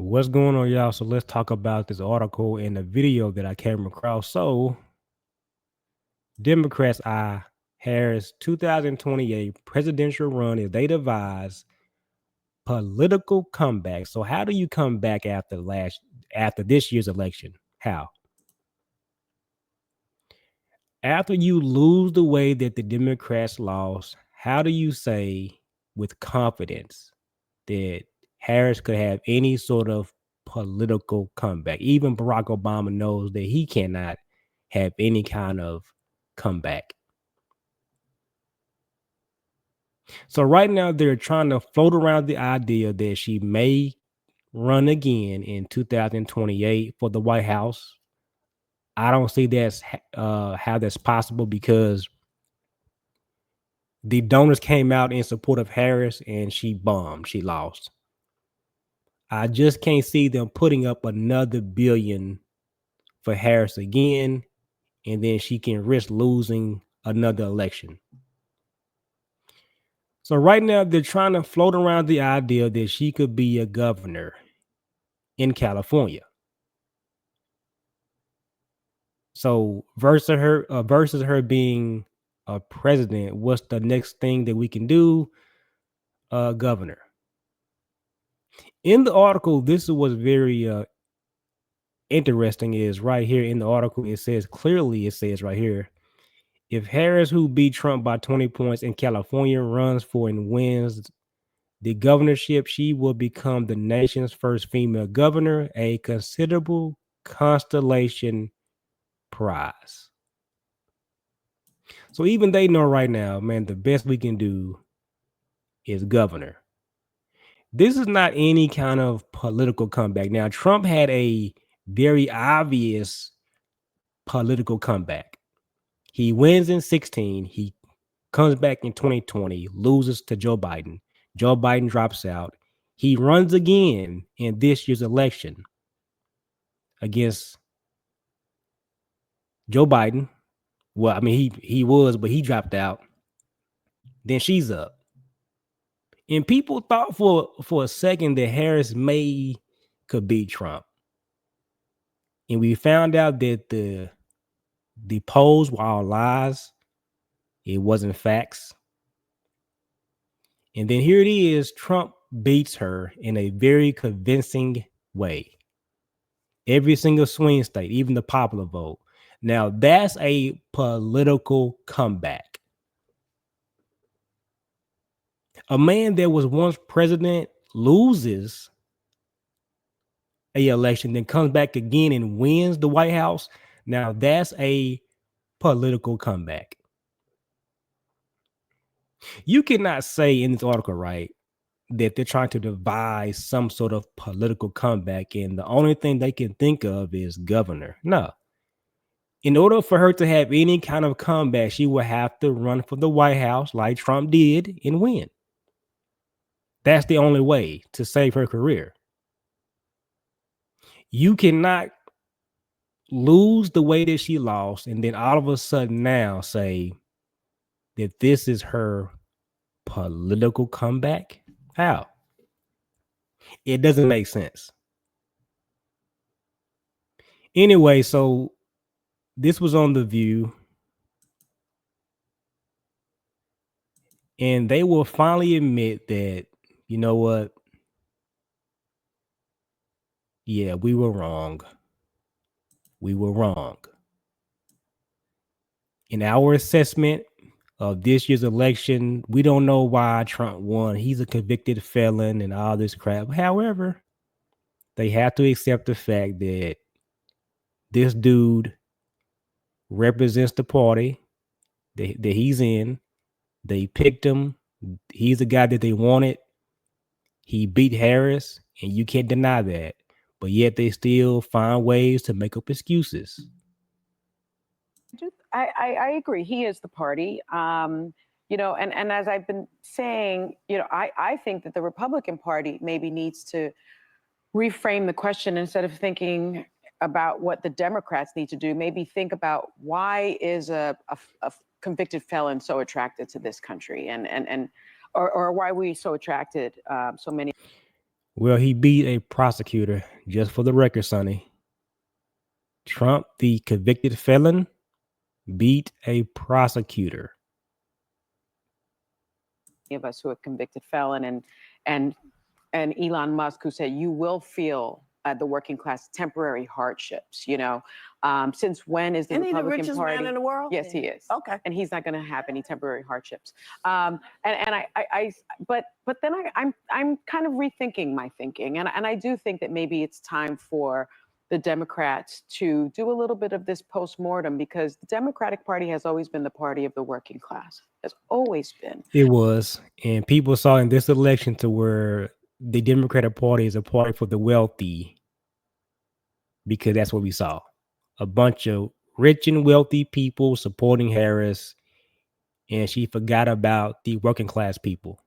What's going on, y'all? So let's talk about this article and the video that I came across. So, Democrats eye Harris 2028 presidential run as they devise political comeback. So, how do you come back after this year's election? How? After you lose the way that the Democrats lost, how do you say with confidence that Harris could have any sort of political comeback? Even Barack Obama knows that he cannot have any kind of comeback. So right now they're trying to float around the idea that she may run again in 2028 for the White House. I don't see how that's possible because the donors came out in support of Harris and she bombed. She lost. I just can't see them putting up another billion for Harris again, and then she can risk losing another election. So right now they're trying to float around the idea that she could be a governor in California. So versus her being a president, what's the next thing that we can do? Governor. In the article, this is what's very interesting is right here in the article. It says right here, if Harris, who beat Trump by 20 points in California, runs for and wins the governorship, she will become the nation's first female governor, a considerable constellation prize. So even they know right now, man, the best we can do is governor. This is not any kind of political comeback. Now, Trump had a very obvious political comeback. He wins in 16. He comes back in 2020, loses to Joe Biden. Joe Biden drops out. He runs again in this year's election against Joe Biden. Well, I mean, he was, but he dropped out. Then she's up. And people thought for a second that Harris could beat Trump. And we found out that the polls were all lies. It wasn't facts. And then here it is, Trump beats her in a very convincing way. Every single swing state, even the popular vote. Now, that's a political comeback. A man that was once president loses a election, then comes back again and wins the White House. Now, that's a political comeback. You cannot say in this article, right, that they're trying to devise some sort of political comeback, and the only thing they can think of is governor. No. In order for her to have any kind of comeback, she will have to run for the White House like Trump did and win. That's the only way to save her career. You cannot lose the way that she lost and then all of a sudden now say that this is her political comeback. How? It doesn't make sense. Anyway, so this was on The View, and they will finally admit that, you know what? Yeah, we were wrong. We were wrong. In our assessment of this year's election, we don't know why Trump won. He's a convicted felon and all this crap. However, they have to accept the fact that this dude represents the party that he's in. They picked him. He's the guy that they wanted. He beat Harris, and you can't deny that. But yet they still find ways to make up excuses. I agree. He is the party. And as I've been saying, I think that the Republican Party maybe needs to reframe the question instead of thinking about what the Democrats need to do. Maybe think about why is a convicted felon so attracted to this country, or why are we so attracted, so many. Well, he beat a prosecutor, just for the record, Sonny. Trump, the convicted felon, beat a prosecutor. Of us who are convicted felon and and Elon Musk, who said you will feel the working class temporary hardships. Since when is the Isn't he the Republican richest Party? man in the world? Yes, he is. Okay. And he's not going to have any temporary hardships. And but then I'm kind of rethinking my thinking, and I do think that maybe it's time for the Democrats to do a little bit of this postmortem, because the Democratic Party has always been the party of the working class. Has always been. It was. And people saw in this election to where the Democratic Party is a party for the wealthy, because that's what we saw. A bunch of rich and wealthy people supporting Harris, and she forgot about the working class people.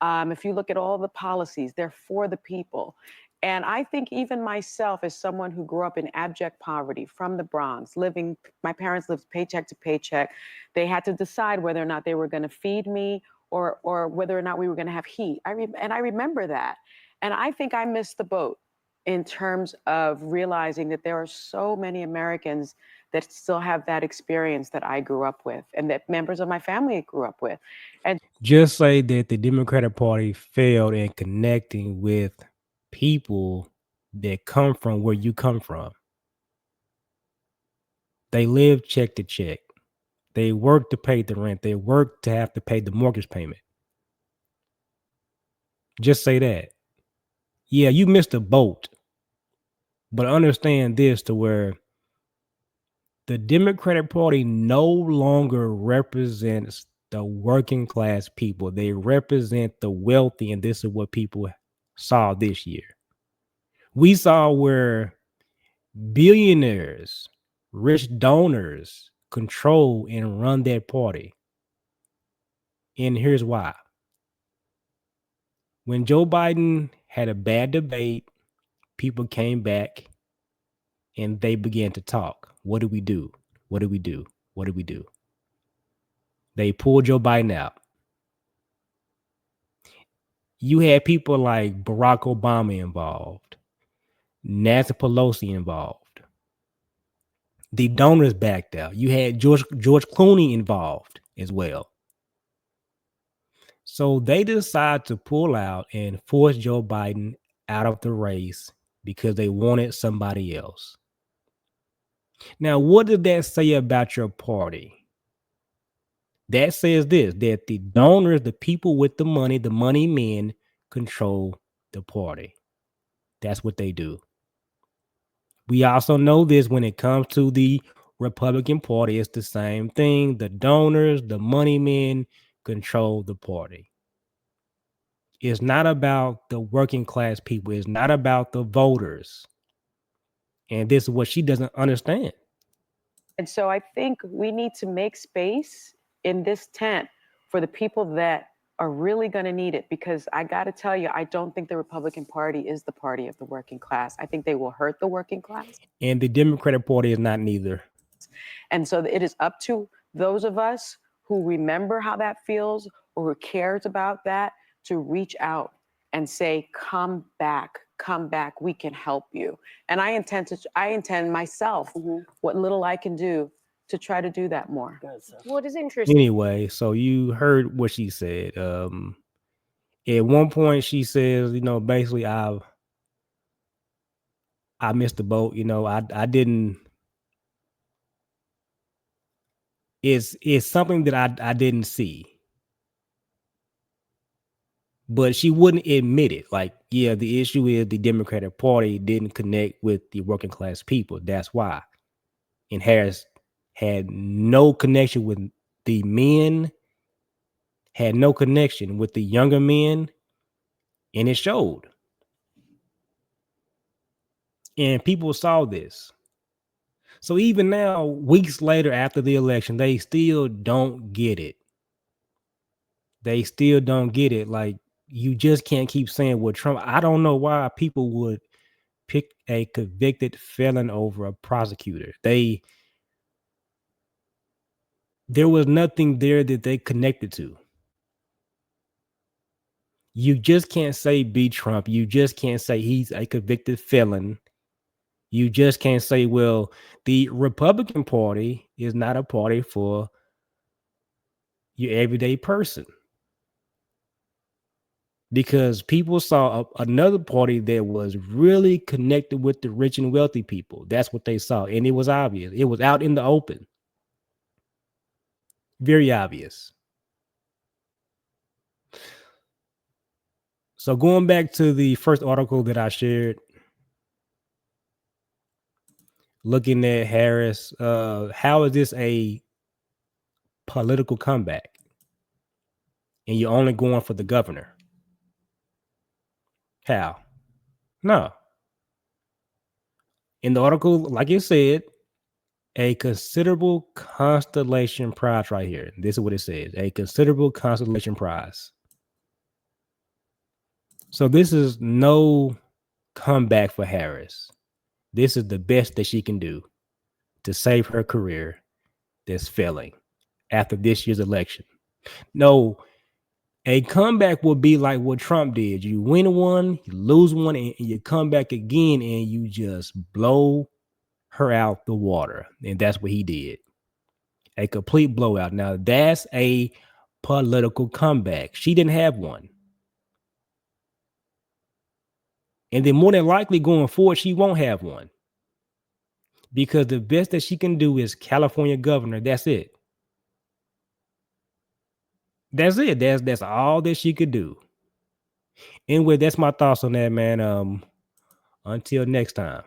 If you look at all the policies, they're for the people. And I think even myself, as someone who grew up in abject poverty from the Bronx, my parents lived paycheck to paycheck. They had to decide whether or not they were going to feed me, or whether or not we were going to have heat. And I remember that. And I think I missed the boat in terms of realizing that there are so many Americans that still have that experience that I grew up with, and that members of my family grew up with. And Just say that the Democratic Party failed in connecting with people that come from where you come from. They live check to check. They work to pay the rent. They work to have to pay the mortgage payment. Just say that. Yeah, you missed a boat. But understand this, to where the Democratic Party no longer represents the working class people. They represent the wealthy, and this is what people saw this year. We saw where billionaires, rich donors control and run that party. And here's why. When Joe Biden had a bad debate, people came back and they began to talk. What do we do? What do we do? What do we do? They pulled Joe Biden out. You had people like Barack Obama involved, Nancy Pelosi involved. The donors backed out. You had George Clooney involved as well. So they decided to pull out and force Joe Biden out of the race because they wanted somebody else. Now, what does that say about your party? That says this, that the donors, the people with the money men, control the party. That's what they do. We also know this when it comes to the Republican Party. It's the same thing. The donors, the money men control the party. It's not about the working class people. It's not about the voters. And this is what she doesn't understand. And so I think we need to make space in this tent for the people that are really going to need it, because I got to tell you, I don't think the Republican Party is the party of the working class. I think they will hurt the working class. And the Democratic Party is not neither. And so it is up to those of us who remember how that feels, or who cares about that, to reach out and say, come back, we can help you. And I intend myself, what little I can do, to try to do that more. What is interesting? Anyway, so you heard what she said. At one point she says, basically I missed the boat. I didn't. It's something that I didn't see. But she wouldn't admit it. Like, yeah, the issue is the Democratic Party didn't connect with the working class people. That's why. And Harris had no connection with the men, had no connection with the younger men, and it showed. And people saw this. So even now, weeks later after the election, they still don't get it. They still don't get it. Like, you just can't keep saying what Trump. I don't know why people would pick a convicted felon over a prosecutor. There was nothing there that they connected to. You just can't say be Trump. You just can't say he's a convicted felon. You just can't say, well, the Republican Party is not a party for your everyday person. Because people saw another party that was really connected with the rich and wealthy people. That's what they saw. And it was obvious. It was out in the open. Very obvious. So going back to the first article that I shared, looking at Harris, how is this a political comeback? And you're only going for the governor. How? No. In the article, like you said, a considerable constellation prize right here. This is what it says. A considerable constellation prize. So this is no comeback for Harris. This is the best that she can do to save her career that's failing after this year's election. No, a comeback will be like what Trump did. You win one, you lose one, and you come back again and you just blow her out the water. And that's what he did. A complete blowout. Now, that's a political comeback. She didn't have one. And then more than likely going forward, she won't have one. Because the best that she can do is California governor. That's it. That's it. That's all that she could do. Anyway, that's my thoughts on that, man. Until next time.